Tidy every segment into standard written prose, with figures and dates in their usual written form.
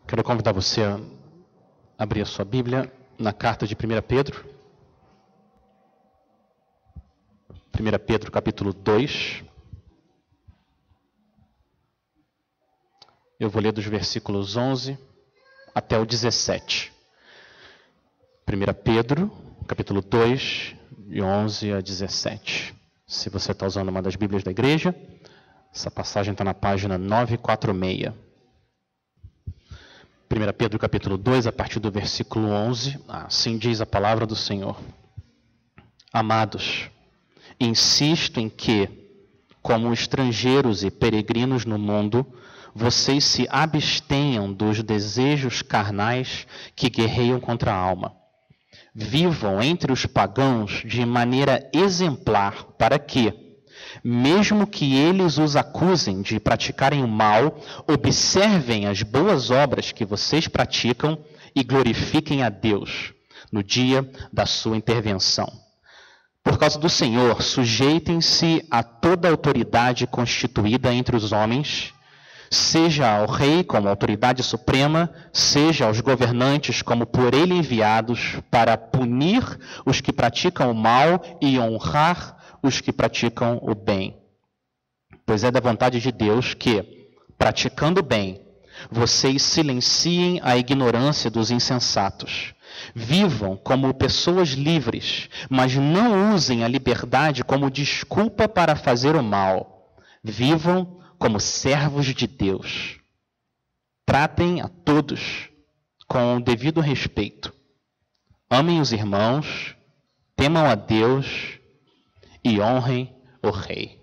Quero convidar você a abrir a sua Bíblia na carta de 1 Pedro. 1 Pedro, capítulo 2. Eu vou ler dos versículos 11 até o 17. 1 Pedro, capítulo 2, de 11 a 17. Se você está usando uma das Bíblias da igreja, essa passagem está na página 946. 1 Pedro, capítulo 2, a partir do versículo 11. Assim diz a palavra do Senhor. Amados, insisto em que, como estrangeiros e peregrinos no mundo, vocês se abstenham dos desejos carnais que guerreiam contra a alma. Vivam entre os pagãos de maneira exemplar, para que, mesmo que eles os acusem de praticarem o mal, observem as boas obras que vocês praticam e glorifiquem a Deus no dia da sua intervenção. Por causa do Senhor, sujeitem-se a toda autoridade constituída entre os homens, seja ao rei como autoridade suprema, seja aos governantes como por ele enviados, para punir os que praticam o mal e honrar os que praticam o bem. Pois é da vontade de Deus que, praticando o bem, vocês silenciem a ignorância dos insensatos. Vivam como pessoas livres, mas não usem a liberdade como desculpa para fazer o mal. Vivam como servos de Deus. Tratem a todos com o devido respeito. Amem os irmãos, temam a Deus e honrem o Rei.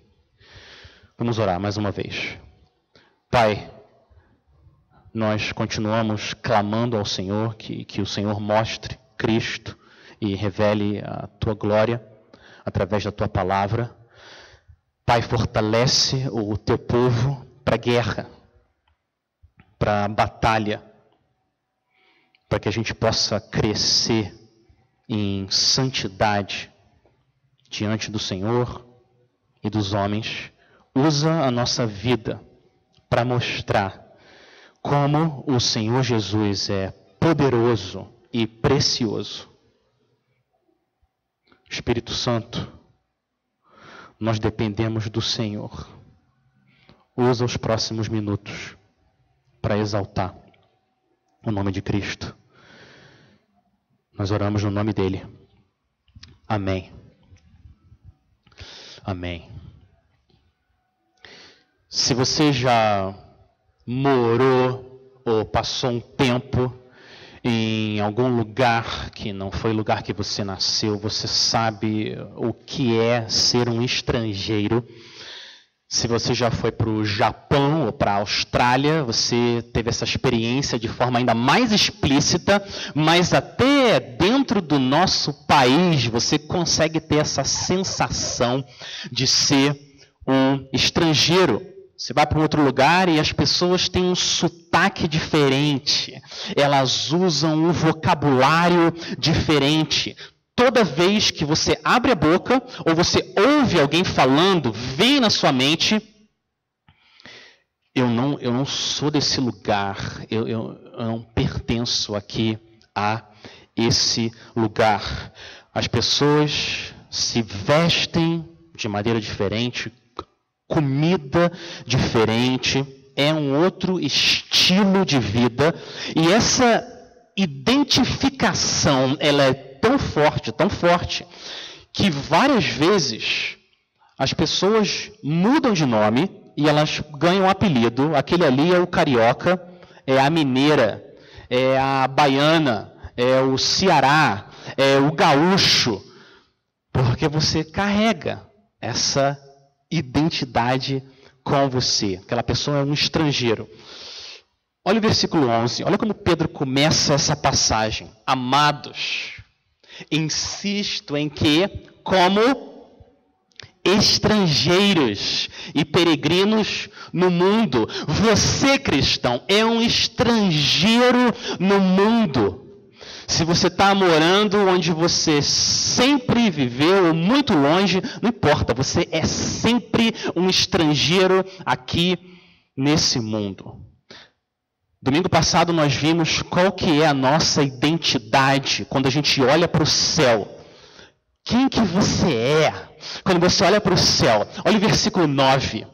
Vamos orar mais uma vez. Pai, nós continuamos clamando ao Senhor que o Senhor mostre Cristo e revele a Tua glória através da Tua palavra. Pai, fortalece o Teu povo para a guerra, para a batalha, para que a gente possa crescer em santidade diante do Senhor e dos homens. Usa a nossa vida para mostrar como o Senhor Jesus é poderoso e precioso. Espírito Santo, nós dependemos do Senhor. Usa os próximos minutos para exaltar o nome de Cristo. Nós oramos no nome dele. Amém. Amém. Se você já morou ou passou um tempo em algum lugar que não foi o lugar que você nasceu, você sabe o que é ser um estrangeiro. Se você já foi para o Japão ou para a Austrália, você teve essa experiência de forma ainda mais explícita, mas até dentro do nosso país você consegue ter essa sensação de ser um estrangeiro. Você vai para um outro lugar e as pessoas têm um sotaque diferente. Elas usam um vocabulário diferente. Toda vez que você abre a boca ou você ouve alguém falando, vem na sua mente: eu não sou desse lugar, eu não pertenço aqui a esse lugar. As pessoas se vestem de maneira diferente, comida diferente, é um outro estilo de vida, e essa identificação, ela é tão forte, que várias vezes as pessoas mudam de nome e elas ganham um apelido. Aquele ali é o carioca, é a mineira, é a baiana, é o Ceará, é o gaúcho, porque você carrega essa identidade com você. Aquela pessoa é um estrangeiro. Olha o versículo 11. Olha como Pedro começa essa passagem. Amados, insisto em que, como estrangeiros e peregrinos no mundo, você, cristão, é um estrangeiro no mundo. Se você está morando onde você sempre viveu, ou muito longe, não importa, você é sempre um estrangeiro aqui nesse mundo. Domingo passado nós vimos qual que é a nossa identidade quando a gente olha para o céu. Quem que você é quando você olha para o céu? Olha o versículo 9.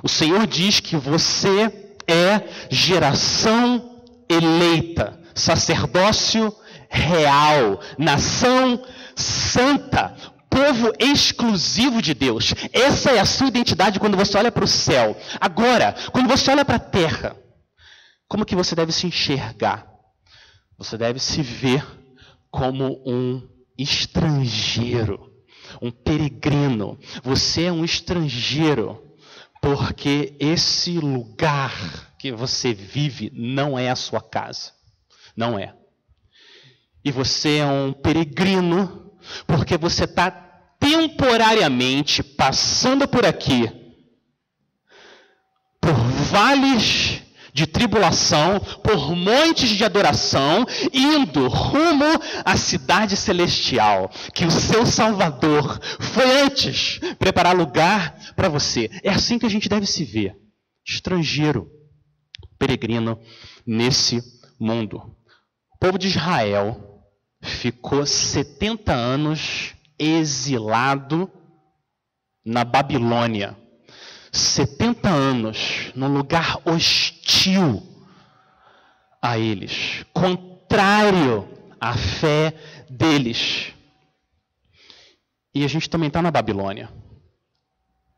O Senhor diz que você é geração eleita, sacerdócio real, nação santa, povo exclusivo de Deus. Essa é a sua identidade quando você olha para o céu. Agora, quando você olha para a terra, como que você deve se enxergar? Você deve se ver como um estrangeiro, um peregrino. Você é um estrangeiro, porque esse lugar que você vive não é a sua casa. Não é. E você é um peregrino, porque você está temporariamente passando por aqui, por vales de tribulação, por montes de adoração, indo rumo à cidade celestial, que o seu Salvador foi antes preparar lugar para você. É assim que a gente deve se ver, estrangeiro, peregrino nesse mundo. O povo de Israel ficou 70 anos exilado na Babilônia. 70 anos num lugar hostil a eles, contrário à fé deles. E a gente também está na Babilônia.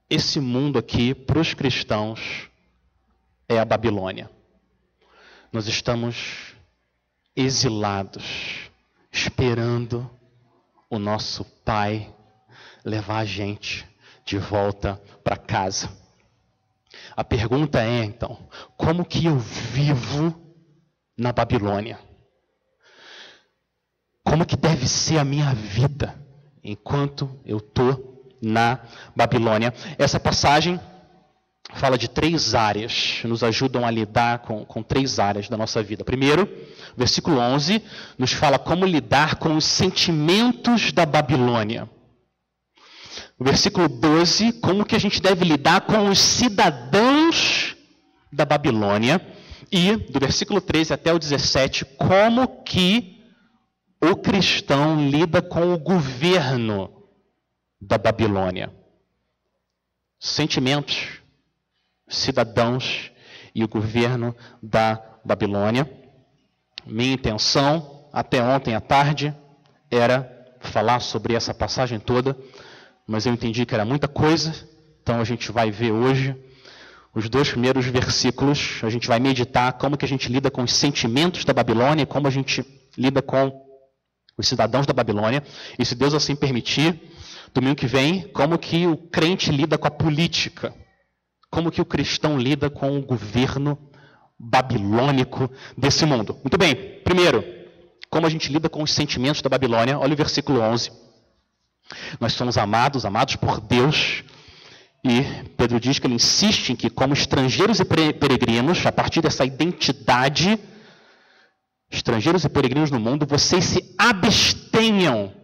Esse mundo aqui, para os cristãos, é a Babilônia. Nós estamos exilados, esperando o nosso Pai levar a gente de volta para casa. A pergunta é, então, como que eu vivo na Babilônia? Como que deve ser a minha vida enquanto eu estou na Babilônia? Essa passagem fala de 3 áreas, nos ajudam a lidar com 3 áreas da nossa vida. Primeiro, versículo 11, nos fala como lidar com os sentimentos da Babilônia. O versículo 12, como que a gente deve lidar com os cidadãos da Babilônia. E, do versículo 13 até o 17, como que o cristão lida com o governo da Babilônia. Sentimentos, cidadãos e o governo da Babilônia. Minha intenção, até ontem à tarde, era falar sobre essa passagem toda, mas eu entendi que era muita coisa, então a gente vai ver hoje os 2 primeiros versículos, a gente vai meditar como que a gente lida com os sentimentos da Babilônia, como a gente lida com os cidadãos da Babilônia, e se Deus assim permitir, domingo que vem, como que o crente lida com a política, como que o cristão lida com o governo babilônico desse mundo. Muito bem, primeiro, como a gente lida com os sentimentos da Babilônia, olha o versículo 11. Nós somos amados por Deus, e Pedro diz que ele insiste em que, como estrangeiros e peregrinos, a partir dessa identidade, estrangeiros e peregrinos no mundo, vocês se abstenham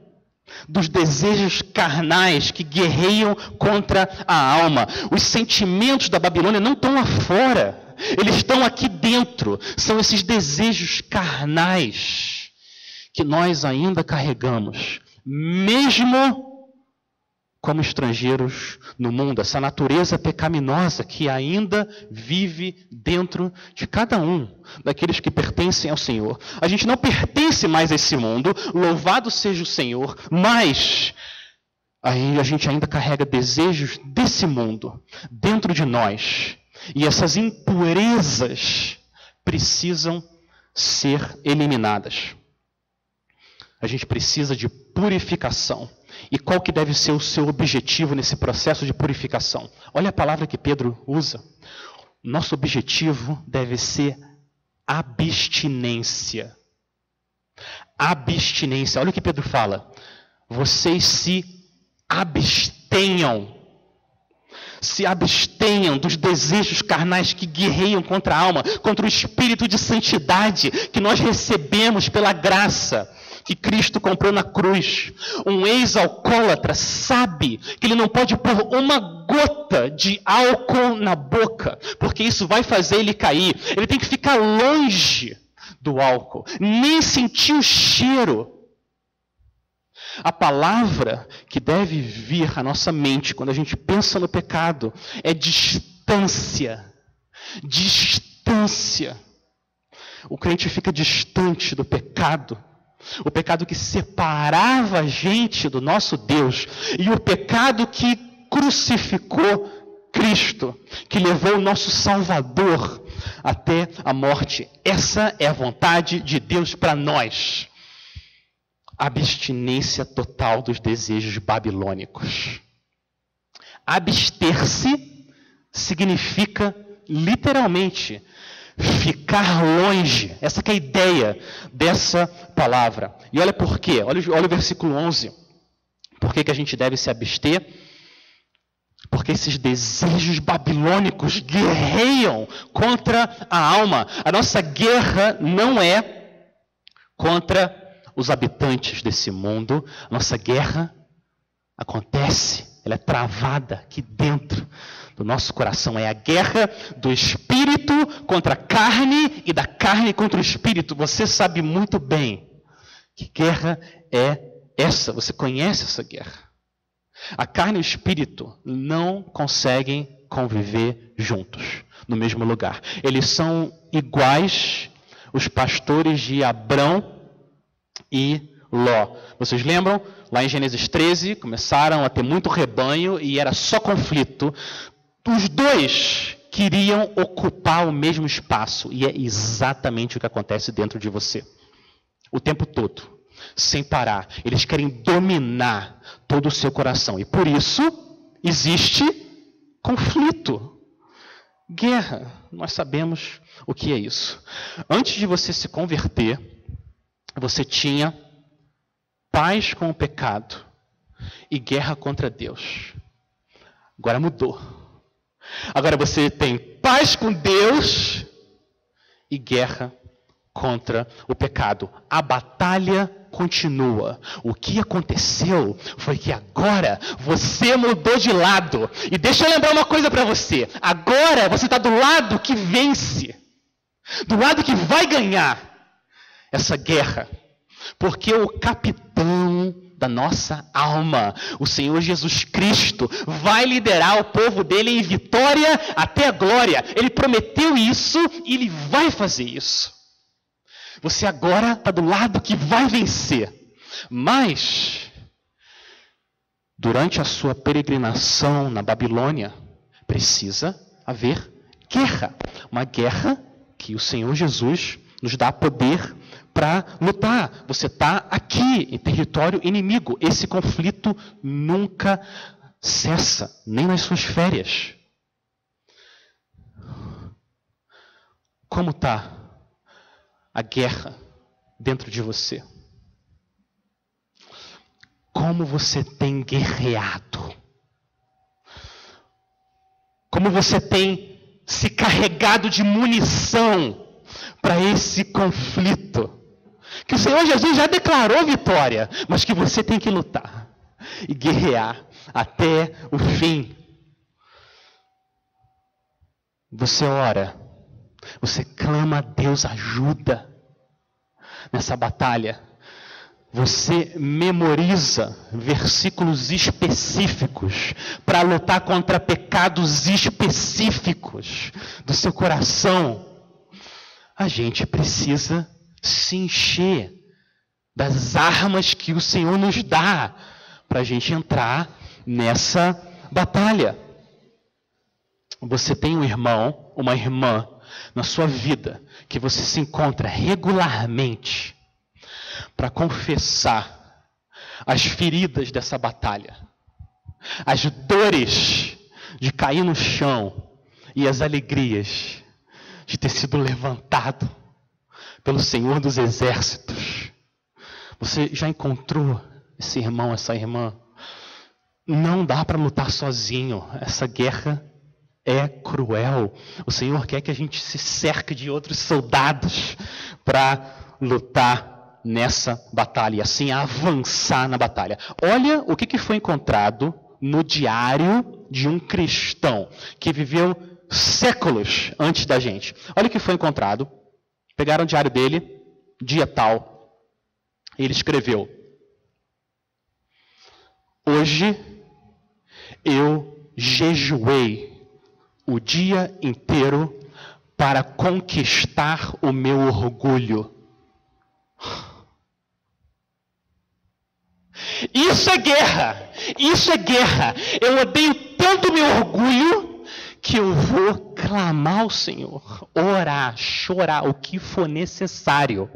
dos desejos carnais que guerreiam contra a alma. Os sentimentos da Babilônia não estão lá fora, eles estão aqui dentro. São esses desejos carnais que nós ainda carregamos, mesmo como estrangeiros no mundo, essa natureza pecaminosa que ainda vive dentro de cada um daqueles que pertencem ao Senhor. A gente não pertence mais a esse mundo, louvado seja o Senhor, mas a gente ainda carrega desejos desse mundo dentro de nós. E essas impurezas precisam ser eliminadas. A gente precisa de purificação. E qual que deve ser o seu objetivo nesse processo de purificação? Olha a palavra que Pedro usa. Nosso objetivo deve ser abstinência. Abstinência. Olha o que Pedro fala. Vocês se abstenham. Se abstenham dos desejos carnais que guerreiam contra a alma, contra o espírito de santidade que nós recebemos pela graça, que Cristo comprou na cruz. Um ex-alcoólatra sabe que ele não pode pôr uma gota de álcool na boca, porque isso vai fazer ele cair. Ele tem que ficar longe do álcool, nem sentir o cheiro. A palavra que deve vir à nossa mente quando a gente pensa no pecado é distância. Distância. O crente fica distante do pecado. O pecado que separava a gente do nosso Deus. E o pecado que crucificou Cristo, que levou o nosso Salvador até a morte. Essa é a vontade de Deus para nós. Abstinência total dos desejos babilônicos. Abster-se significa, literalmente, ficar longe. Essa que é a ideia dessa palavra. E olha por quê. Olha o versículo 11. Por que a gente deve se abster? Porque esses desejos babilônicos guerreiam contra a alma. A nossa guerra não é contra os habitantes desse mundo. A nossa guerra acontece, ela é travada aqui dentro do nosso coração. É a guerra do espírito contra a carne e da carne contra o espírito. Você sabe muito bem que guerra é essa. Você conhece essa guerra. A carne e o espírito não conseguem conviver juntos, no mesmo lugar. Eles são iguais os pastores de Abrão e Ló. Vocês lembram? Lá em Gênesis 13, começaram a ter muito rebanho e era só conflito. Os dois queriam ocupar o mesmo espaço. E é exatamente o que acontece dentro de você. O tempo todo, sem parar. Eles querem dominar todo o seu coração. E por isso existe conflito. Guerra. Nós sabemos o que é isso. Antes de você se converter, você tinha paz com o pecado e guerra contra Deus. Agora mudou. Agora você tem paz com Deus e guerra contra o pecado. A batalha continua. O que aconteceu foi que agora você mudou de lado. E deixa eu lembrar uma coisa para você. Agora você está do lado que vence. Do lado que vai ganhar essa guerra. Porque o capitão da nossa alma, o Senhor Jesus Cristo, vai liderar o povo dele em vitória até a glória. Ele prometeu isso e ele vai fazer isso. Você agora está do lado que vai vencer. Mas, durante a sua peregrinação na Babilônia, precisa haver guerra. Uma guerra que o Senhor Jesus nos dá poder para lutar. Você está aqui em território inimigo. Esse conflito nunca cessa, nem nas suas férias. Como está a guerra dentro de você? Como você tem guerreado? Como você tem se carregado de munição para esse conflito? Que o Senhor Jesus já declarou vitória, mas que você tem que lutar e guerrear até o fim. Você ora, você clama a Deus ajuda nessa batalha. Você memoriza versículos específicos para lutar contra pecados específicos do seu coração. A gente precisa se encher das armas que o Senhor nos dá para a gente entrar nessa batalha. Você tem um irmão, uma irmã na sua vida que você se encontra regularmente para confessar as feridas dessa batalha, as dores de cair no chão e as alegrias de ter sido levantado pelo Senhor dos Exércitos. Você já encontrou esse irmão, essa irmã? Não dá para lutar sozinho. Essa guerra é cruel. O Senhor quer que a gente se cerque de outros soldados para lutar nessa batalha e assim avançar na batalha. Olha o que foi encontrado no diário de um cristão que viveu séculos antes da gente. Olha o que foi encontrado. Pegaram o diário dele, dia tal. Ele escreveu: hoje eu jejuei o dia inteiro para conquistar o meu orgulho. Isso é guerra! Isso é guerra! Eu odeio tanto meu orgulho que eu vou clamar ao Senhor, orar, chorar, o que for necessário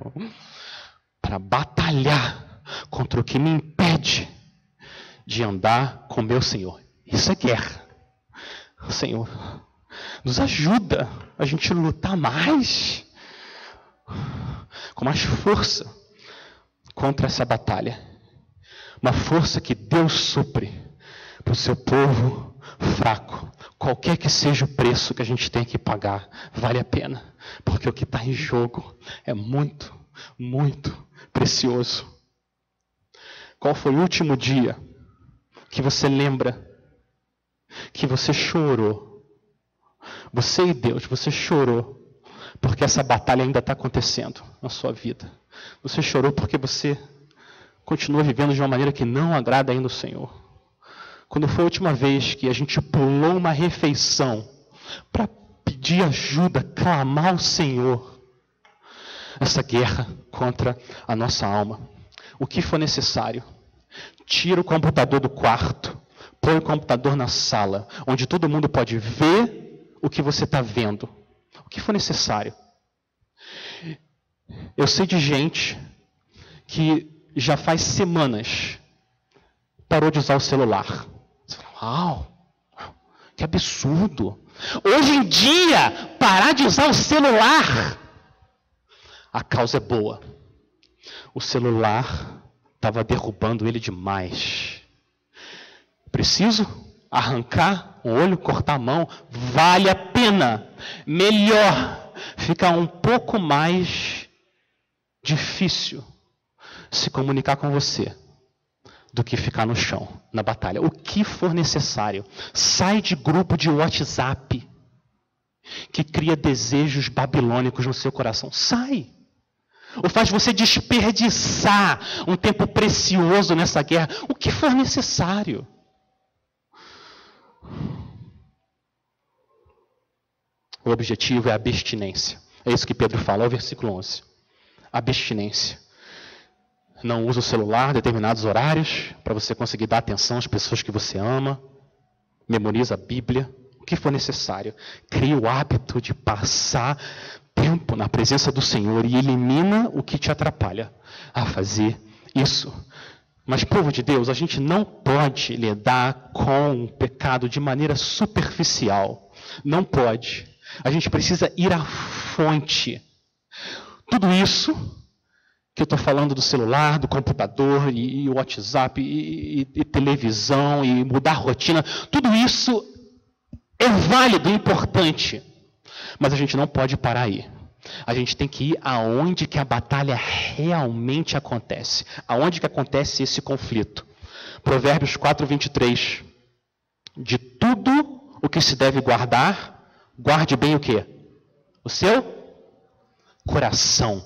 para batalhar contra o que me impede de andar com meu Senhor. Isso é guerra. Senhor, nos ajuda a gente lutar mais, com mais força contra essa batalha. Uma força que Deus supre para o seu povo fraco. Qualquer que seja o preço que a gente tem que pagar, vale a pena. Porque o que está em jogo é muito, muito precioso. Qual foi o último dia que você lembra que você chorou? Você e Deus, você chorou porque essa batalha ainda está acontecendo na sua vida. Você chorou porque você continua vivendo de uma maneira que não agrada ainda o Senhor. Quando foi a última vez que a gente pulou uma refeição para pedir ajuda, clamar ao Senhor, essa guerra contra a nossa alma? O que for necessário. Tira o computador do quarto, põe o computador na sala, onde todo mundo pode ver o que você está vendo. O que for necessário. Eu sei de gente que já faz semanas parou de usar o celular. Você fala, uau, que absurdo. Hoje em dia, parar de usar o celular, a causa é boa. O celular estava derrubando ele demais. Preciso arrancar um olho, cortar a mão? Vale a pena. Melhor ficar um pouco mais difícil se comunicar com você do que ficar no chão, na batalha. O que for necessário. Sai de grupo de WhatsApp que cria desejos babilônicos no seu coração. Sai. Ou faz você desperdiçar um tempo precioso nessa guerra. O que for necessário. O objetivo é a abstinência. É isso que Pedro fala, é o versículo 11. Abstinência. Não usa o celular em determinados horários para você conseguir dar atenção às pessoas que você ama. Memoriza a Bíblia. O que for necessário. Cria o hábito de passar tempo na presença do Senhor e elimina o que te atrapalha a fazer isso. Mas, povo de Deus, a gente não pode lidar com o pecado de maneira superficial. Não pode. A gente precisa ir à fonte. Tudo isso que eu estou falando do celular, do computador, e WhatsApp, e televisão, e mudar a rotina, tudo isso é válido, é importante. Mas a gente não pode parar aí. A gente tem que ir aonde que a batalha realmente acontece. Aonde que acontece esse conflito. Provérbios 4:23. De tudo o que se deve guardar, guarde bem o quê? O seu coração.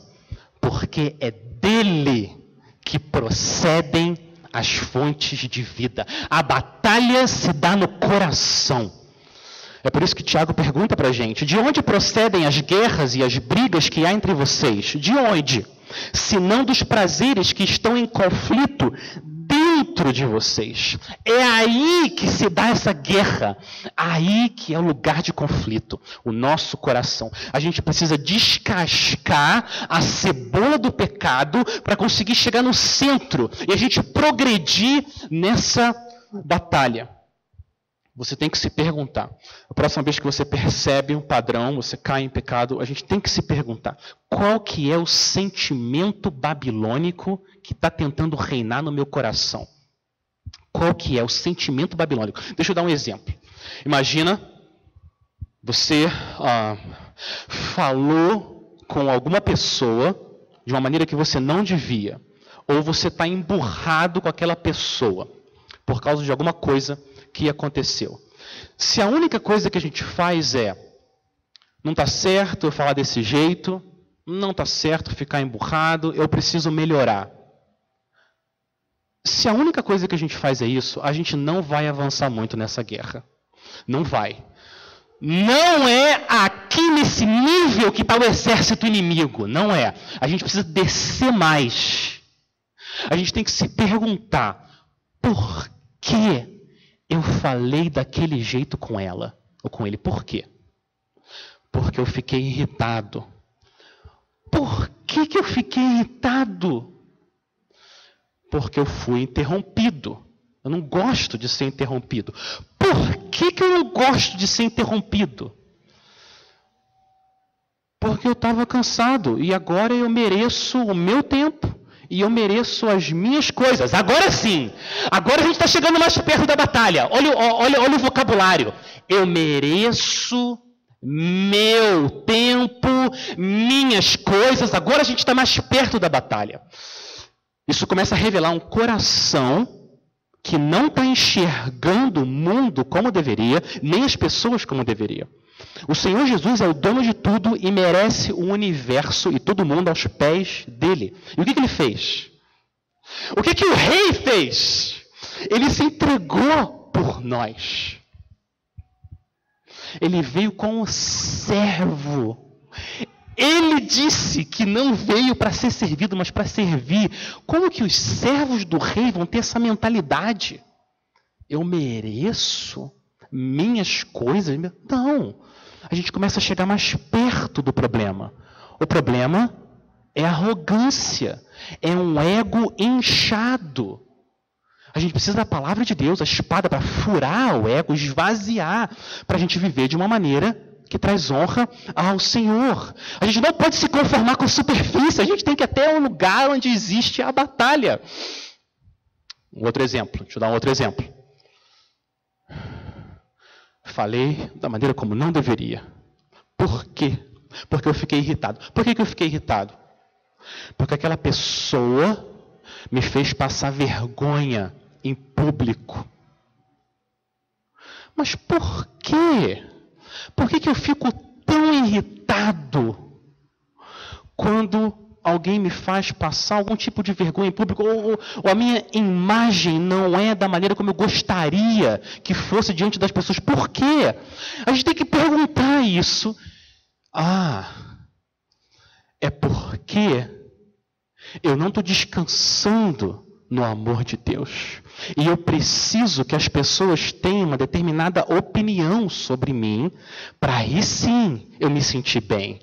Porque é dele que procedem as fontes de vida. A batalha se dá no coração. É por isso que Tiago pergunta para a gente, de onde procedem as guerras e as brigas que há entre vocês? De onde? Se não dos prazeres que estão em conflito dentro de vocês. É aí que se dá essa guerra. Aí que é o lugar de conflito. O nosso coração. A gente precisa descascar a cebola do pecado para conseguir chegar no centro e a gente progredir nessa batalha. Você tem que se perguntar. A próxima vez que você percebe um padrão, você cai em pecado, a gente tem que se perguntar. Qual que é o sentimento babilônico que está tentando reinar no meu coração? Qual que é o sentimento babilônico? Deixa eu dar um exemplo. Imagina, você falou com alguma pessoa de uma maneira que você não devia, ou você está emburrado com aquela pessoa por causa de alguma coisa que aconteceu. Se a única coisa que a gente faz é, não está certo eu falar desse jeito, não está certo ficar emburrado, eu preciso melhorar. Se a única coisa que a gente faz é isso, a gente não vai avançar muito nessa guerra. Não vai. Não é aqui nesse nível que está o exército inimigo. Não é. A gente precisa descer mais. A gente tem que se perguntar, por que eu falei daquele jeito com ela? Ou com ele? Por quê? Porque eu fiquei irritado. Por que eu fiquei irritado? Porque eu fui interrompido. Eu não gosto de ser interrompido. Por que eu não gosto de ser interrompido? Porque eu estava cansado e agora eu mereço o meu tempo e eu mereço as minhas coisas. Agora sim, agora a gente está chegando mais perto da batalha. Olha o vocabulário. Eu mereço meu tempo, minhas coisas. Agora a gente está mais perto da batalha. Isso começa a revelar um coração que não está enxergando o mundo como deveria, nem as pessoas como deveria. O Senhor Jesus é o dono de tudo e merece o universo e todo mundo aos pés dele. E o que ele fez? O que o rei fez? Ele se entregou por nós. Ele veio como servo. Ele disse que não veio para ser servido, mas para servir. Como que os servos do rei vão ter essa mentalidade? Eu mereço minhas coisas? Não. A gente começa a chegar mais perto do problema. O problema é arrogância. É um ego inchado. A gente precisa da palavra de Deus, a espada, para furar o ego, esvaziar, para a gente viver de uma maneira que traz honra ao Senhor. A gente não pode se conformar com a superfície, a gente tem que ir até um lugar onde existe a batalha. Deixa eu dar um outro exemplo. Falei da maneira como não deveria. Por quê? Porque eu fiquei irritado. Por que eu fiquei irritado? Porque aquela pessoa me fez passar vergonha em público. Mas por quê? Por que eu fico tão irritado quando alguém me faz passar algum tipo de vergonha em público, ou a minha imagem não é da maneira como eu gostaria que fosse diante das pessoas? Por quê? A gente tem que perguntar isso. É porque eu não estou descansando no amor de Deus. E eu preciso que as pessoas tenham uma determinada opinião sobre mim, para aí sim eu me sentir bem.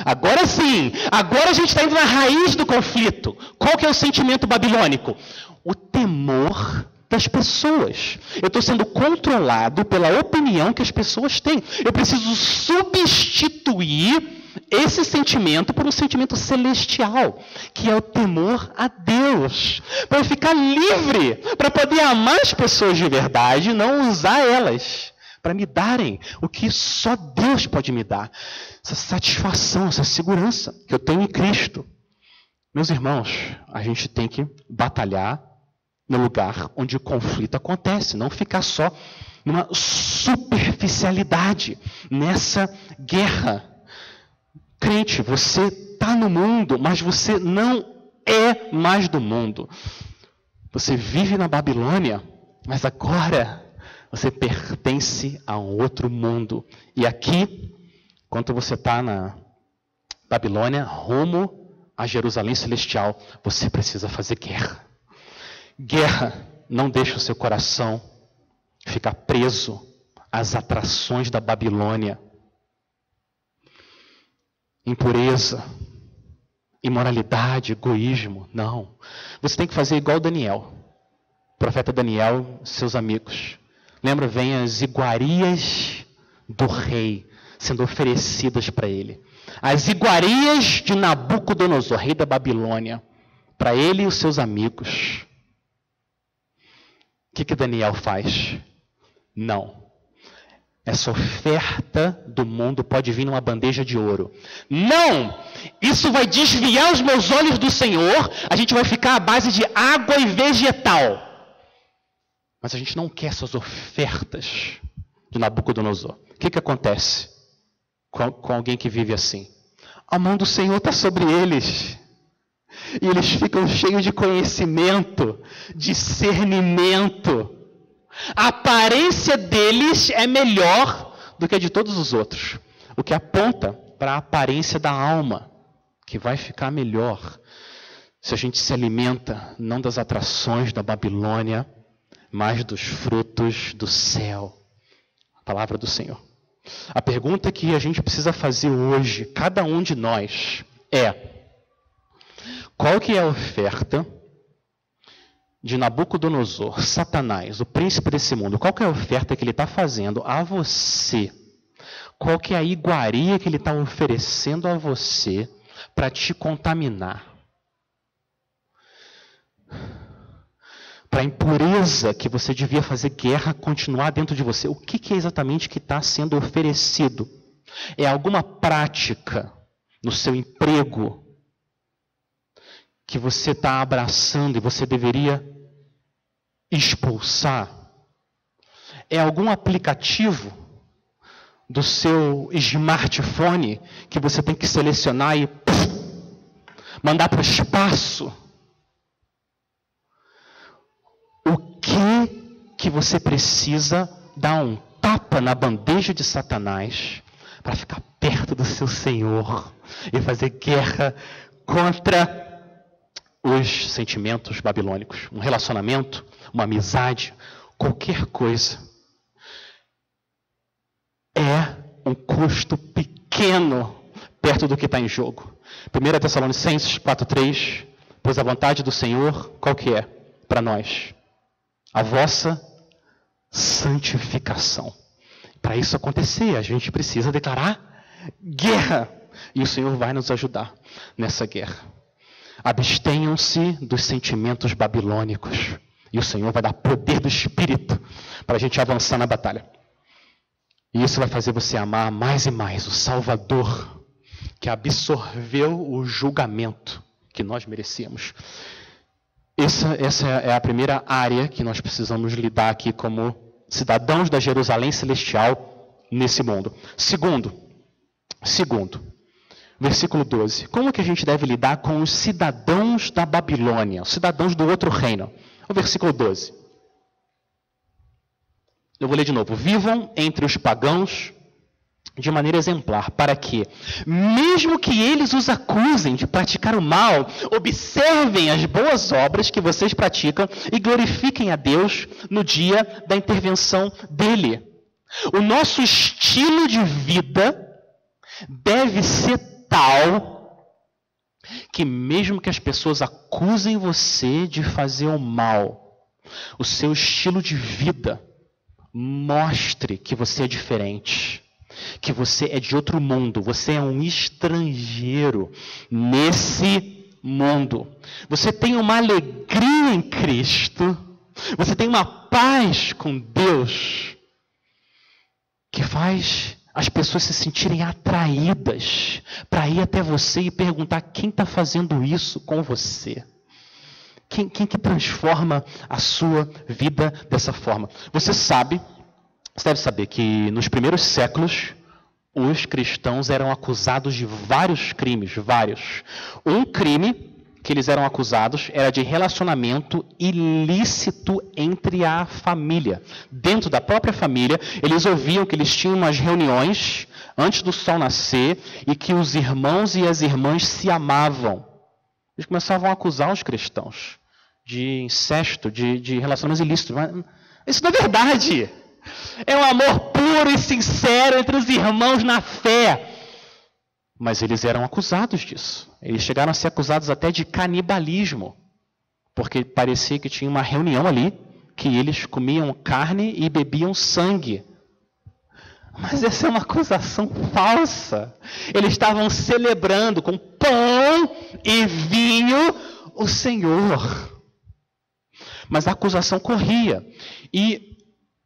Agora sim, agora a gente está indo na raiz do conflito. Qual que é o sentimento babilônico? O temor das pessoas. Eu estou sendo controlado pela opinião que as pessoas têm. Eu preciso substituir esse sentimento por um sentimento celestial, que é o temor a Deus, para eu ficar livre, para poder amar as pessoas de verdade e não usar elas para me darem o que só Deus pode me dar. Essa satisfação, essa segurança que eu tenho em Cristo. Meus irmãos, a gente tem que batalhar no lugar onde o conflito acontece, não ficar só numa superficialidade, nessa guerra. Crente, você está no mundo, mas você não é mais do mundo. Você vive na Babilônia, mas agora você pertence a um outro mundo. E aqui, enquanto você está na Babilônia, rumo a Jerusalém Celestial, você precisa fazer guerra. Guerra não deixa o seu coração ficar preso às atrações da Babilônia. Impureza, imoralidade, egoísmo, não. Você tem que fazer igual Daniel, o profeta Daniel, seus amigos. Lembra, vem as iguarias do rei sendo oferecidas para ele. As iguarias de Nabucodonosor, rei da Babilônia, para ele e os seus amigos. O que Daniel faz? Não. Essa oferta do mundo pode vir numa bandeja de ouro. Não! isso vai desviar os meus olhos do Senhor, a gente vai ficar à base de água e vegetal. Mas a gente não quer essas ofertas de Nabucodonosor. O que acontece com alguém que vive assim? A mão do Senhor está sobre eles. E eles ficam cheios de conhecimento, discernimento. A aparência deles é melhor do que a de todos os outros. O que aponta para a aparência da alma, que vai ficar melhor se a gente se alimenta não das atrações da Babilônia, mas dos frutos do céu. A palavra do Senhor. A pergunta que a gente precisa fazer hoje, cada um de nós, é: qual que é a oferta de Nabucodonosor, Satanás, o príncipe desse mundo? Qual que é a oferta que ele está fazendo a você? Qual que é a iguaria que ele está oferecendo a você para te contaminar? Para a impureza que você devia fazer guerra continuar dentro de você. O que é exatamente que está sendo oferecido? É alguma prática no seu emprego que você está abraçando e você deveria expulsar? É algum aplicativo do seu smartphone que você tem que selecionar e mandar para o espaço? O que você precisa dar um tapa na bandeja de Satanás para ficar perto do seu Senhor e fazer guerra contra os sentimentos babilônicos? Um relacionamento, uma amizade, qualquer coisa. É um custo pequeno perto do que está em jogo. 1 Tessalonicenses 4,3, pois a vontade do Senhor, qual que é para nós? A vossa santificação. Para isso acontecer, a gente precisa declarar guerra. E o Senhor vai nos ajudar nessa guerra. Abstenham-se dos sentimentos babilônicos. E o Senhor vai dar poder do Espírito para a gente avançar na batalha. E isso vai fazer você amar mais e mais o Salvador, que absorveu o julgamento que nós merecíamos. Essa é a primeira área que nós precisamos lidar aqui como cidadãos da Jerusalém Celestial nesse mundo. Segundo, versículo 12. Como que a gente deve lidar com os cidadãos da Babilônia, os cidadãos do outro reino? O versículo 12. Eu vou ler de novo. Vivam entre os pagãos de maneira exemplar, para que, mesmo que eles os acusem de praticar o mal, observem as boas obras que vocês praticam e glorifiquem a Deus no dia da intervenção dele. O nosso estilo de vida deve ser tal que, mesmo que as pessoas acusem você de fazer o mal, o seu estilo de vida mostre que você é diferente, que você é de outro mundo, você é um estrangeiro nesse mundo. Você tem uma alegria em Cristo, você tem uma paz com Deus, que faz as pessoas se sentirem atraídas para ir até você e perguntar: quem está fazendo isso com você? Quem que transforma a sua vida dessa forma? Você deve saber que nos primeiros séculos, os cristãos eram acusados de vários crimes, Um crime que eles eram acusados era de relacionamento ilícito entre a família. Dentro da própria família, eles ouviam que eles tinham umas reuniões antes do sol nascer e que os irmãos e as irmãs se amavam. Eles começavam a acusar os cristãos de incesto, de relacionamentos ilícitos. Mas isso não é verdade. É um amor puro e sincero entre os irmãos na fé. Mas eles eram acusados disso. Eles chegaram a ser acusados até de canibalismo. Porque parecia que tinha uma reunião ali, que eles comiam carne e bebiam sangue. Mas essa é uma acusação falsa. Eles estavam celebrando com pão e vinho o Senhor. Mas a acusação corria. E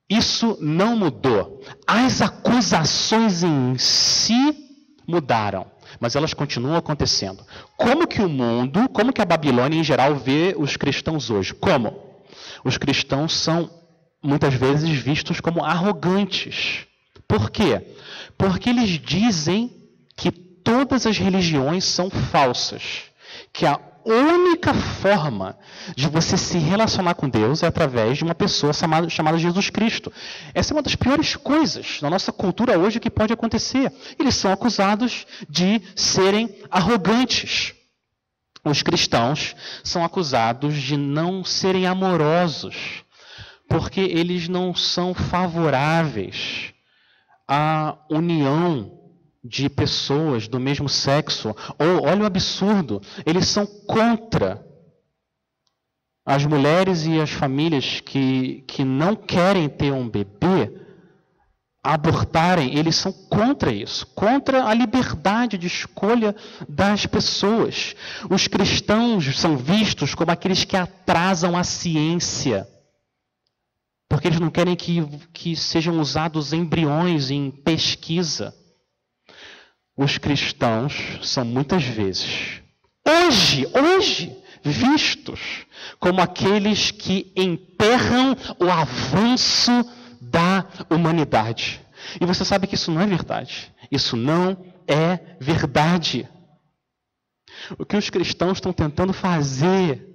isso não mudou. As acusações em si mudaram. mas elas continuam acontecendo. Como que o mundo, como que a Babilônia em geral vê os cristãos hoje? Como? Os cristãos são muitas vezes vistos como arrogantes. Por quê? Porque eles dizem que todas as religiões são falsas, que a única forma de você se relacionar com Deus é através de uma pessoa chamada Jesus Cristo. Essa é uma das piores coisas na nossa cultura hoje que pode acontecer. Eles são acusados de serem arrogantes. Os cristãos são acusados de não serem amorosos, porque eles não são favoráveis à união de pessoas do mesmo sexo. Ou, olha o absurdo, eles são contra as mulheres e as famílias que não querem ter um bebê abortarem. Eles são contra isso, contra a liberdade de escolha das pessoas. Os cristãos são vistos como aqueles que atrasam a ciência, porque eles não querem que sejam usados embriões em pesquisa. Os cristãos são muitas vezes, hoje, vistos como aqueles que emperram o avanço da humanidade. E você sabe que isso não é verdade. Isso não é verdade. O que os cristãos estão tentando fazer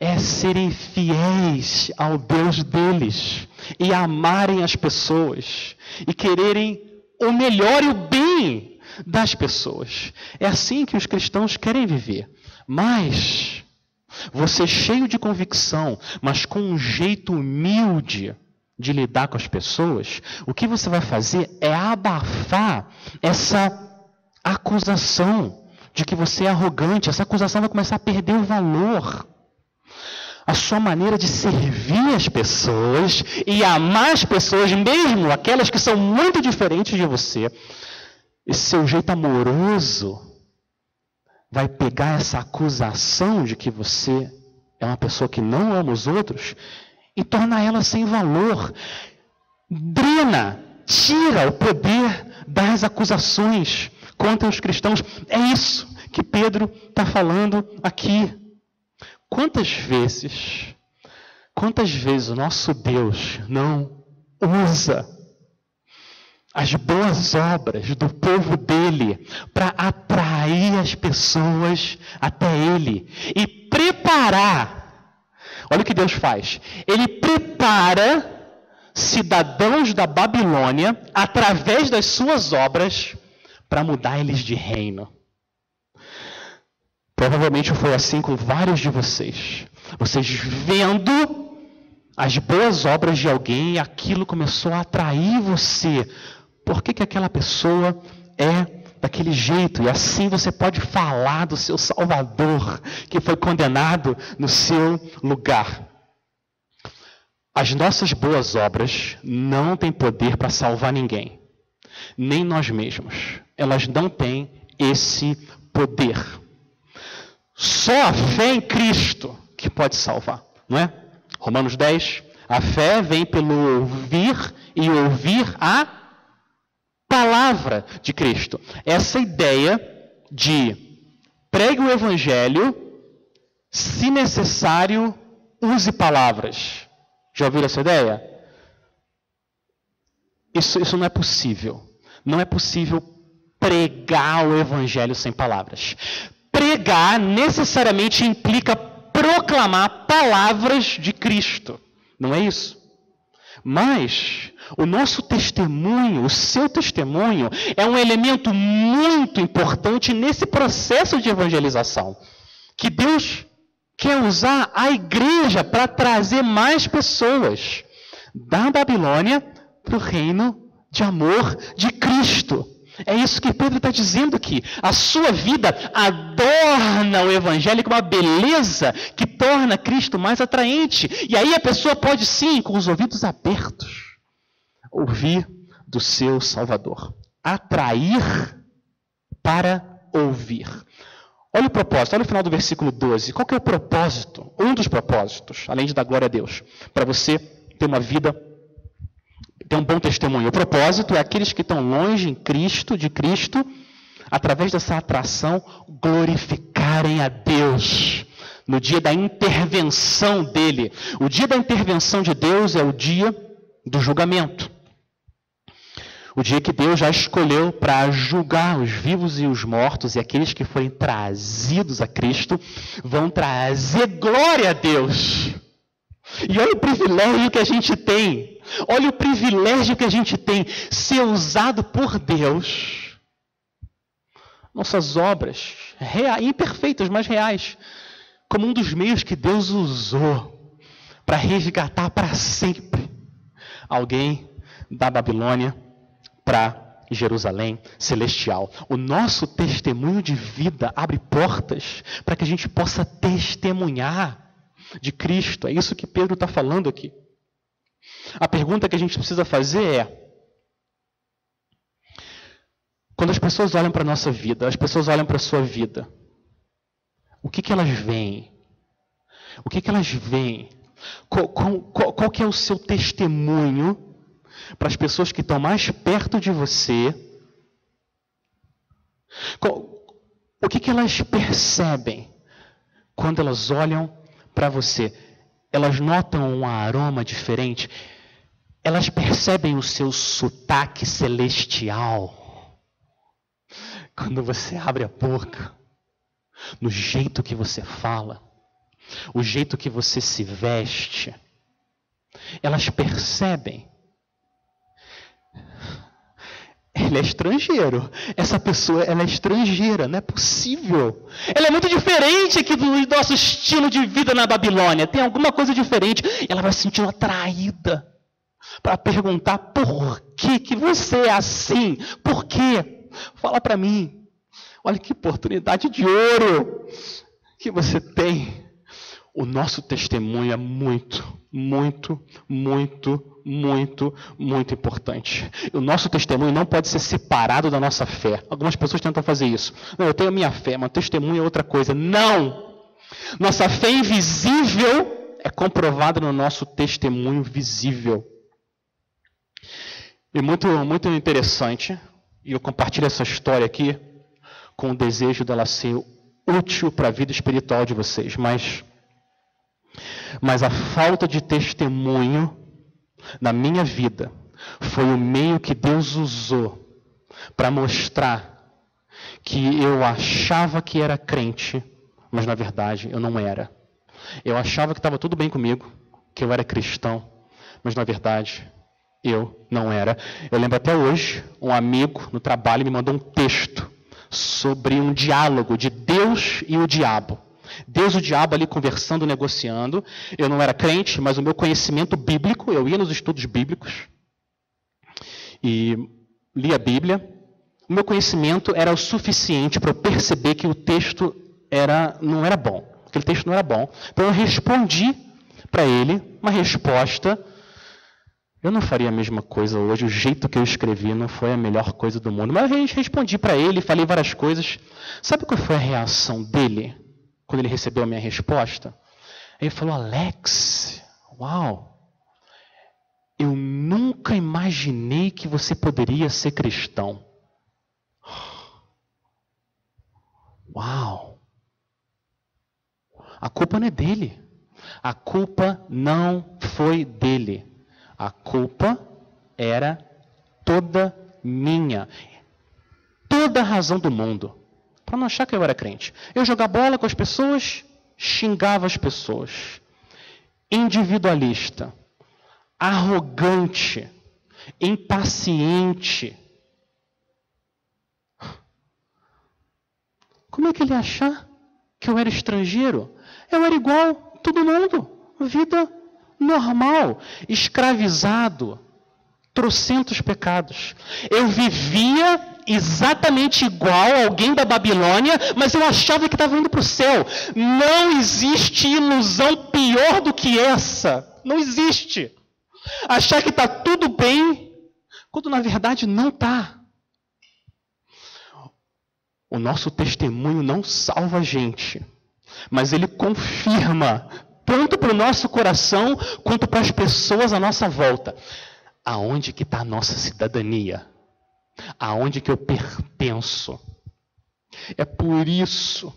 é serem fiéis ao Deus deles e amarem as pessoas e quererem o melhor e o bem das pessoas. É assim que os cristãos querem viver. Mas você, cheio de convicção, mas com um jeito humilde de lidar com as pessoas, o que você vai fazer é abafar essa acusação de que você é arrogante. Essa acusação vai começar a perder o valor. A sua maneira de servir as pessoas e amar as pessoas, mesmo aquelas que são muito diferentes de você, esse seu jeito amoroso vai pegar essa acusação de que você é uma pessoa que não ama os outros e torna ela sem valor. Drena, tira o poder das acusações contra os cristãos. É isso que Pedro está falando aqui. Quantas vezes o nosso Deus não usa as boas obras do povo dele para atrair as pessoas até ele e preparar. Olha o que Deus faz. Ele prepara cidadãos da Babilônia através das suas obras para mudar eles de reino. Provavelmente foi assim com vários de vocês. Vocês vendo as boas obras de alguém, aquilo começou a atrair você. Por que aquela pessoa é daquele jeito? E assim você pode falar do seu Salvador, que foi condenado no seu lugar. As nossas boas obras não têm poder para salvar ninguém, nem nós mesmos. Elas não têm esse poder. Só a fé em Cristo que pode salvar, não é? Romanos 10, a fé vem pelo ouvir e ouvir a palavra de Cristo. Essa ideia de pregue o evangelho, se necessário, use palavras. Já ouviram essa ideia? Isso não é possível. Não é possível pregar o evangelho sem palavras. Pregar necessariamente implica proclamar palavras de Cristo. Não é isso? Mas o nosso testemunho, o seu testemunho, é um elemento muito importante nesse processo de evangelização. Que Deus quer usar a igreja para trazer mais pessoas da Babilônia para o reino de amor de Cristo. É isso que Pedro está dizendo aqui. A sua vida adorna o evangelho com uma beleza que torna Cristo mais atraente. E aí a pessoa pode sim, com os ouvidos abertos, ouvir do seu Salvador. Atrair para ouvir. Olha o propósito, olha o final do versículo 12. Qual que é o propósito? Um dos propósitos, além de dar glória a Deus, para você ter uma vida, ter um bom testemunho. O propósito é aqueles que estão longe de Cristo, através dessa atração, glorificarem a Deus no dia da intervenção dele. O dia da intervenção de Deus é o dia do julgamento. O dia que Deus já escolheu para julgar os vivos e os mortos, e aqueles que forem trazidos a Cristo vão trazer glória a Deus. E olha o privilégio que a gente tem. Olha o privilégio que a gente tem, ser usado por Deus. Nossas obras, imperfeitas, mas reais, como um dos meios que Deus usou para resgatar para sempre alguém da Babilônia para Jerusalém celestial. O nosso testemunho de vida abre portas para que a gente possa testemunhar de Cristo. É isso que Pedro está falando aqui. A pergunta que a gente precisa fazer é: quando as pessoas olham para a nossa vida, as pessoas olham para a sua vida, o que elas veem? O que elas veem? Qual que é o seu testemunho para as pessoas que estão mais perto de você? O que elas percebem quando elas olham para você? Elas notam um aroma diferente? Elas percebem o seu sotaque celestial? Quando você abre a boca, no jeito que você fala, o jeito que você se veste, elas percebem. Ele é estrangeiro. Essa pessoa, ela é estrangeira. Não é possível. Ela é muito diferente aqui do nosso estilo de vida na Babilônia. Tem alguma coisa diferente. Ela vai se sentindo atraída para perguntar: por que você é assim? Por quê? Fala para mim. Olha que oportunidade de ouro que você tem. O nosso testemunho é muito, muito, muito, muito, muito importante. O nosso testemunho não pode ser separado da nossa fé. Algumas pessoas tentam fazer isso. Não, eu tenho a minha fé, mas testemunho é outra coisa. Não! Nossa fé invisível é comprovada no nosso testemunho visível. E muito, muito interessante, e eu compartilho essa história aqui com o desejo dela ser útil para a vida espiritual de vocês, mas a falta de testemunho na minha vida foi o meio que Deus usou para mostrar que eu achava que era crente, mas na verdade eu não era. Eu achava que estava tudo bem comigo, que eu era cristão, mas na verdade eu não era. Eu lembro até hoje, um amigo no trabalho me mandou um texto sobre um diálogo de Deus e o diabo. Deus e o diabo ali conversando, negociando. Eu não era crente, mas o meu conhecimento bíblico, eu ia nos estudos bíblicos e lia a Bíblia. O meu conhecimento era o suficiente para eu perceber que o texto não era bom. Aquele texto não era bom. Então eu respondi para ele uma resposta. Eu não faria a mesma coisa hoje, o jeito que eu escrevi não foi a melhor coisa do mundo. Mas eu respondi para ele, falei várias coisas. Sabe qual foi a reação dele quando ele recebeu a minha resposta? Ele falou: Alex, uau, eu nunca imaginei que você poderia ser cristão. Uau! A culpa não é dele. A culpa não foi dele. A culpa era toda minha. Toda a razão do mundo para não achar que eu era crente. Eu jogava bola com as pessoas, xingava as pessoas. Individualista, arrogante, impaciente. Como é que ele ia achar que eu era estrangeiro? Eu era igual todo mundo. Vida normal, escravizado, trocentos pecados. Eu vivia exatamente igual a alguém da Babilônia, mas eu achava que estava indo para o céu. Não existe ilusão pior do que essa. Não existe. Achar que está tudo bem, quando na verdade não está. O nosso testemunho não salva a gente, mas ele confirma, tanto para o nosso coração, quanto para as pessoas à nossa volta. Aonde que está a nossa cidadania? Aonde que eu pertenço? É por isso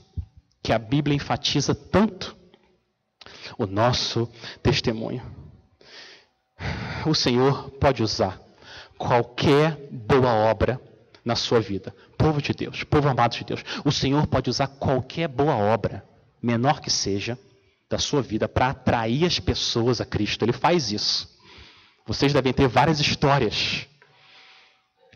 que a Bíblia enfatiza tanto o nosso testemunho. O Senhor pode usar qualquer boa obra na sua vida. Povo de Deus, povo amado de Deus, o Senhor pode usar qualquer boa obra, menor que seja, da sua vida para atrair as pessoas a Cristo. Ele faz isso. Vocês devem ter várias histórias.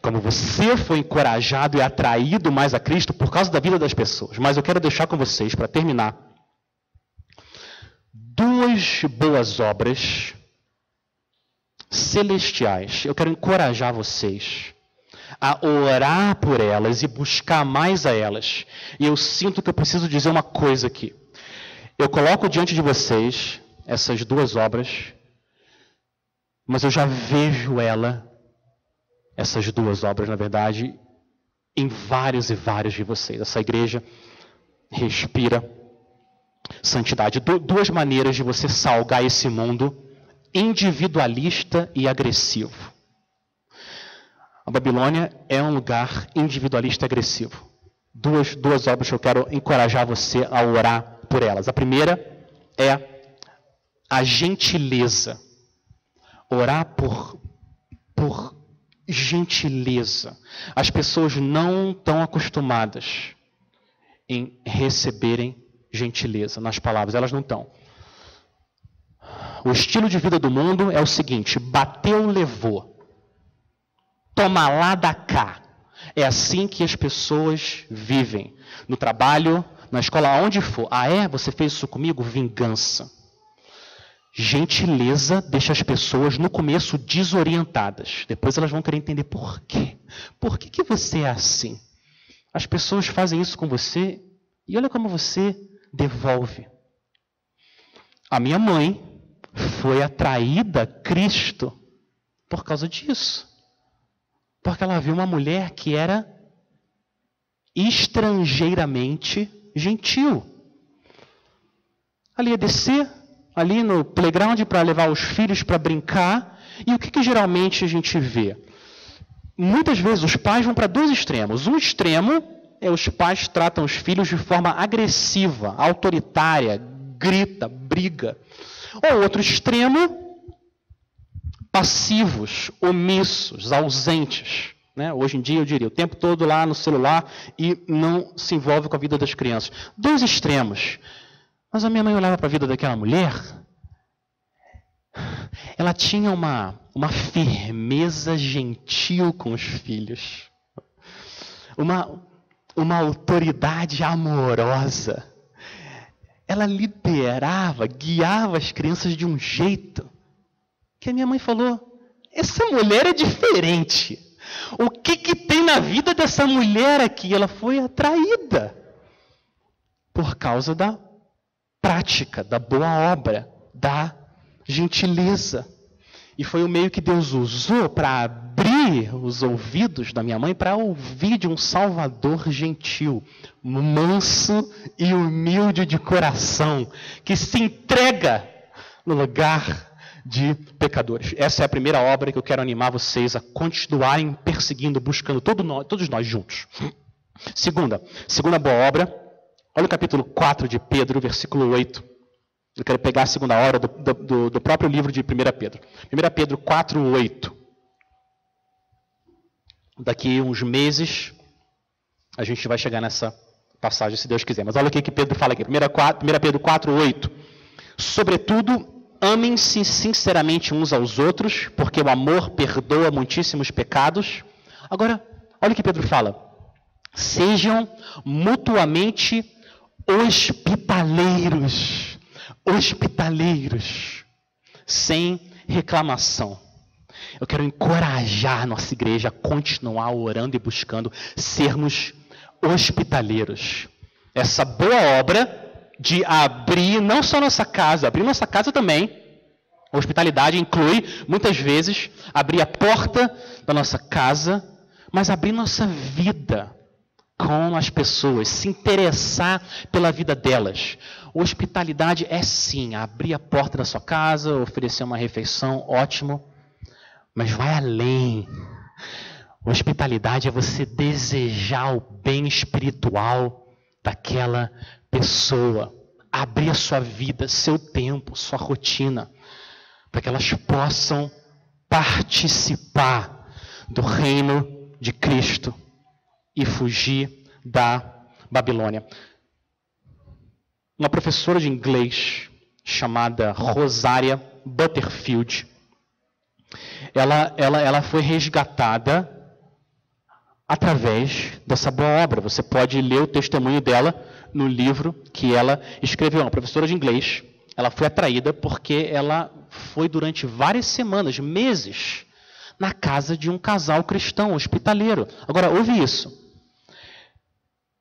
Como você foi encorajado e atraído mais a Cristo por causa da vida das pessoas. Mas eu quero deixar com vocês, para terminar, 2 boas obras celestiais. Eu quero encorajar vocês a orar por elas e buscar mais a elas. E eu sinto que eu preciso dizer uma coisa aqui. Eu coloco diante de vocês essas 2 obras, mas eu já vejo essas 2 obras, na verdade, em vários e vários de vocês. Essa igreja respira santidade. 2 maneiras de você salgar esse mundo individualista e agressivo. A Babilônia é um lugar individualista e agressivo. 2 obras que eu quero encorajar você a orar por elas. A primeira é a gentileza. Orar por gentileza. As pessoas não estão acostumadas em receberem gentileza nas palavras. Elas não estão. O estilo de vida do mundo é o seguinte: bateu, levou. Toma lá, dá cá. É assim que as pessoas vivem. No trabalho, na escola, aonde for. Ah, é? Você fez isso comigo? Vingança. Gentileza deixa as pessoas, no começo, desorientadas. Depois elas vão querer entender por quê. Por que você é assim? As pessoas fazem isso com você e olha como você devolve. A minha mãe foi atraída a Cristo por causa disso. Porque ela viu uma mulher que era estrangeiramente gentil. Ali ia descer, ali no playground para levar os filhos para brincar. E o que geralmente a gente vê? Muitas vezes os pais vão para 2 extremos. Um extremo é os pais tratam os filhos de forma agressiva, autoritária, grita, briga. Ou outro extremo, passivos, omissos, ausentes. Né? Hoje em dia, eu diria, o tempo todo lá no celular e não se envolve com a vida das crianças. 2 extremos. Mas a minha mãe olhava para a vida daquela mulher, ela tinha uma firmeza gentil com os filhos. Uma autoridade amorosa. Ela liderava, guiava as crianças de um jeito que a minha mãe falou: essa mulher é diferente. O que tem na vida dessa mulher aqui? Ela foi atraída por causa da prática, da boa obra, da gentileza. E foi o meio que Deus usou para abrir os ouvidos da minha mãe para ouvir de um Salvador gentil, manso e humilde de coração, que se entrega no lugar de pecadores. Essa é a primeira obra que eu quero animar vocês a continuarem perseguindo, buscando, todos nós juntos. Segunda boa obra, olha o capítulo 4 de Pedro, versículo 8. Eu quero pegar a segunda hora do próprio livro de 1 Pedro. 1 Pedro 4, 8. Daqui uns meses, a gente vai chegar nessa passagem, se Deus quiser. Mas olha o que Pedro fala aqui. 1 Pedro 4, 8. Sobretudo, amem-se sinceramente uns aos outros, porque o amor perdoa muitíssimos pecados. Agora, olha o que Pedro fala. Sejam mutuamente hospitaleiros, sem reclamação. Eu quero encorajar a nossa igreja a continuar orando e buscando sermos hospitaleiros. Essa boa obra de abrir não só nossa casa, abrir nossa casa também. A hospitalidade inclui, muitas vezes, abrir a porta da nossa casa, mas abrir nossa vida com as pessoas, se interessar pela vida delas. Hospitalidade é sim, abrir a porta da sua casa, oferecer uma refeição, ótimo, mas vai além. Hospitalidade é você desejar o bem espiritual daquela pessoa. Abrir a sua vida, seu tempo, sua rotina, para que elas possam participar do reino de Cristo e fugir da Babilônia. Uma professora de inglês chamada Rosaria Butterfield, ela foi resgatada através dessa boa obra. Você pode ler o testemunho dela no livro que ela escreveu. Uma professora de inglês, ela foi atraída porque ela foi durante várias semanas, meses, na casa de um casal cristão, hospitaleiro. Agora, ouve isso.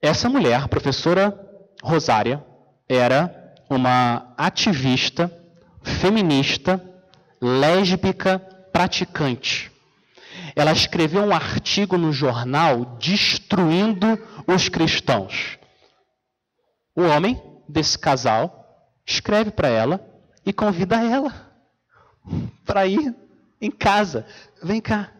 Essa mulher, a professora Rosária, era uma ativista, feminista, lésbica, praticante. Ela escreveu um artigo no jornal destruindo os cristãos. O homem desse casal escreve para ela e convida ela para ir em casa. Vem cá,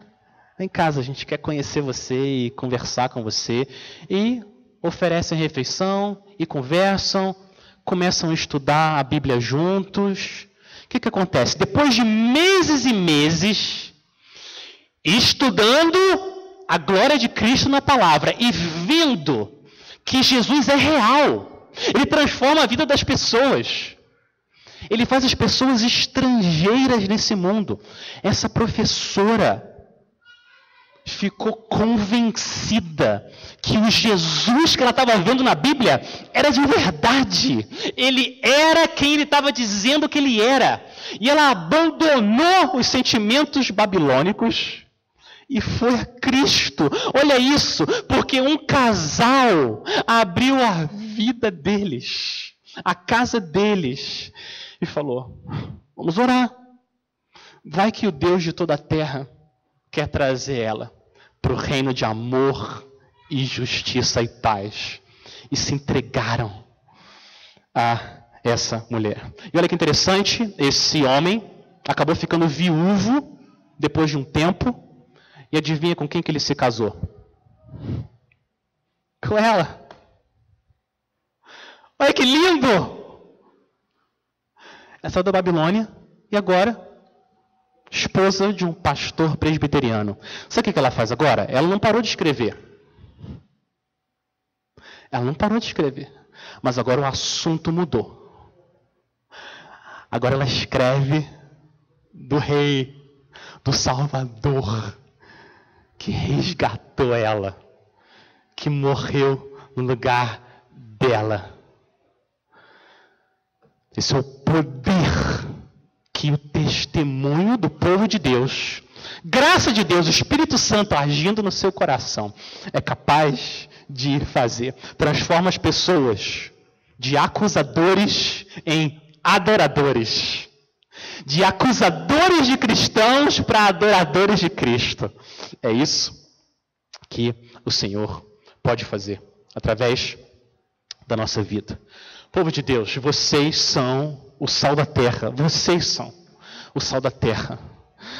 vem em casa, a gente quer conhecer você e conversar com você. E oferecem refeição e conversam, começam a estudar a Bíblia juntos. O que acontece? Depois de meses e meses estudando a glória de Cristo na palavra e vendo que Jesus é real, ele transforma a vida das pessoas. Ele faz as pessoas estrangeiras nesse mundo. Essa professora ficou convencida que o Jesus que ela estava vendo na Bíblia era de verdade. Ele era quem ele estava dizendo que ele era. E ela abandonou os sentimentos babilônicos e foi a Cristo. Olha isso, porque um casal abriu a vida deles, a casa deles, e falou: vamos orar. Vai que o Deus de toda a terra quer trazer ela para o reino de amor e justiça e paz. E se entregaram a essa mulher. E olha que interessante, esse homem acabou ficando viúvo depois de um tempo. E adivinha com quem que ele se casou? Com ela. Olha que lindo! Ela saiu da Babilônia e agora esposa de um pastor presbiteriano. Sabe o que ela faz agora? Ela não parou de escrever. Ela não parou de escrever. Mas agora o assunto mudou. Agora ela escreve do rei, do Salvador, que resgatou ela, que morreu no lugar dela. Esse é o poder que o testemunho do povo de Deus, graça de Deus, o Espírito Santo agindo no seu coração, é capaz de fazer. Transforma as pessoas de acusadores em adoradores. De acusadores de cristãos para adoradores de Cristo. É isso que o Senhor pode fazer através da nossa vida. Povo de Deus, vocês são o sal da terra. Vocês são o sal da terra.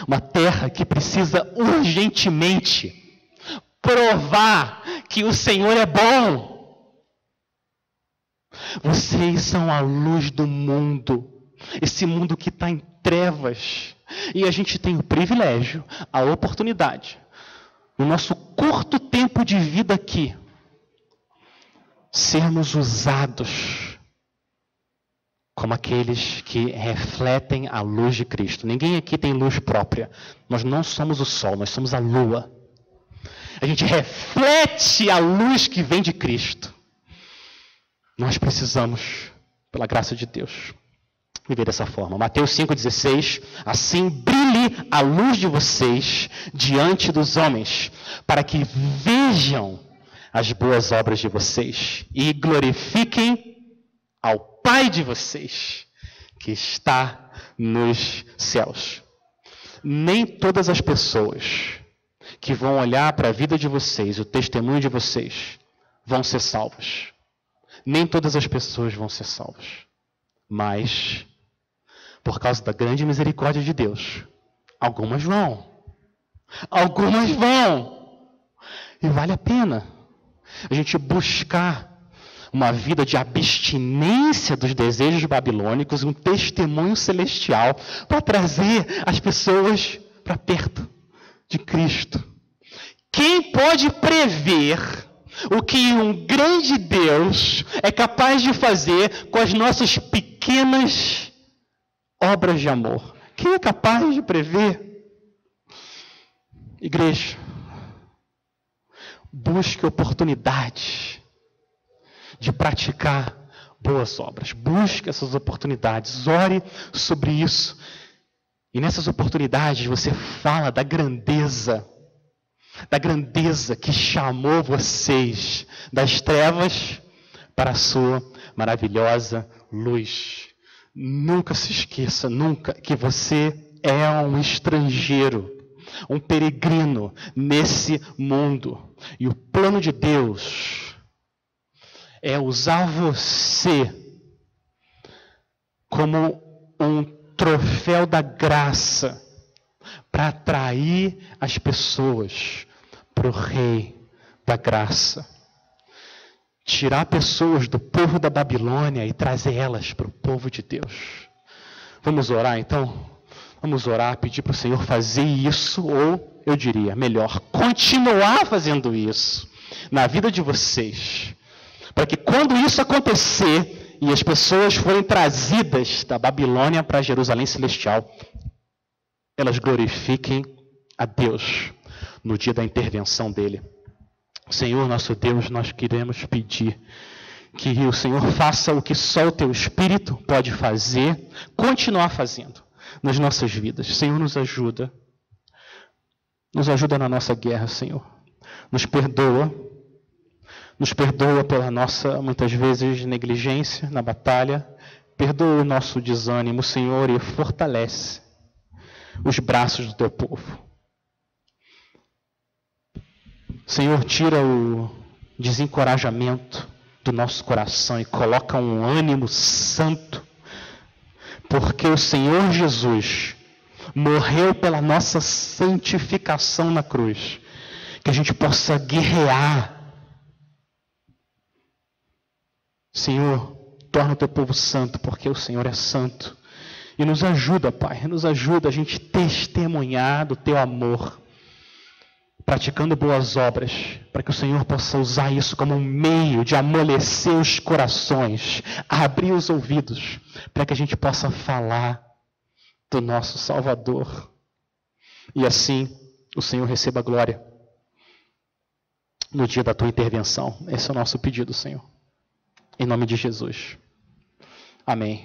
Uma terra que precisa urgentemente provar que o Senhor é bom. Vocês são a luz do mundo. Esse mundo que está em trevas. E a gente tem o privilégio, a oportunidade, no nosso curto tempo de vida aqui, sermos usados como aqueles que refletem a luz de Cristo. Ninguém aqui tem luz própria. Nós não somos o sol, nós somos a lua. A gente reflete a luz que vem de Cristo. Nós precisamos, pela graça de Deus, viver dessa forma. Mateus 5,16: assim brilhe a luz de vocês diante dos homens, para que vejam as boas obras de vocês e glorifiquem ao Pai de vocês, que está nos céus. Nem todas as pessoas que vão olhar para a vida de vocês, o testemunho de vocês, vão ser salvas. Nem todas as pessoas vão ser salvas. Mas, por causa da grande misericórdia de Deus, algumas vão. Algumas vão. E vale a pena a gente buscar uma vida de abstinência dos desejos babilônicos, um testemunho celestial para trazer as pessoas para perto de Cristo. Quem pode prever o que um grande Deus é capaz de fazer com as nossas pequenas obras de amor? Quem é capaz de prever? Igreja, busque oportunidades de praticar boas obras. Busque essas oportunidades. Ore sobre isso. E nessas oportunidades você fala da grandeza que chamou vocês das trevas para a sua maravilhosa luz. Nunca se esqueça, nunca, que você é um estrangeiro, um peregrino nesse mundo. E o plano de Deus é usar você como um troféu da graça para atrair as pessoas para o Rei da graça. Tirar pessoas do povo da Babilônia e trazer elas para o povo de Deus. Vamos orar então? Vamos orar, pedir para o Senhor fazer isso, ou eu diria, melhor, continuar fazendo isso na vida de vocês. Para que quando isso acontecer e as pessoas forem trazidas da Babilônia para Jerusalém Celestial, elas glorifiquem a Deus no dia da intervenção dele. Senhor, nosso Deus, nós queremos pedir que o Senhor faça o que só o teu Espírito pode fazer, continuar fazendo nas nossas vidas. Senhor, nos ajuda na nossa guerra, Senhor. Nos perdoa pela nossa, muitas vezes, negligência na batalha. Perdoa o nosso desânimo, Senhor, e fortalece os braços do teu povo. Senhor, tira o desencorajamento do nosso coração e coloca um ânimo santo, porque o Senhor Jesus morreu pela nossa santificação na cruz, que a gente possa guerrear. Senhor, torna o teu povo santo, porque o Senhor é santo. E nos ajuda, Pai, nos ajuda a gente testemunhar do teu amor, praticando boas obras, para que o Senhor possa usar isso como um meio de amolecer os corações, abrir os ouvidos, para que a gente possa falar do nosso Salvador. E assim o Senhor receba a glória no dia da tua intervenção. Esse é o nosso pedido, Senhor. Em nome de Jesus. Amém.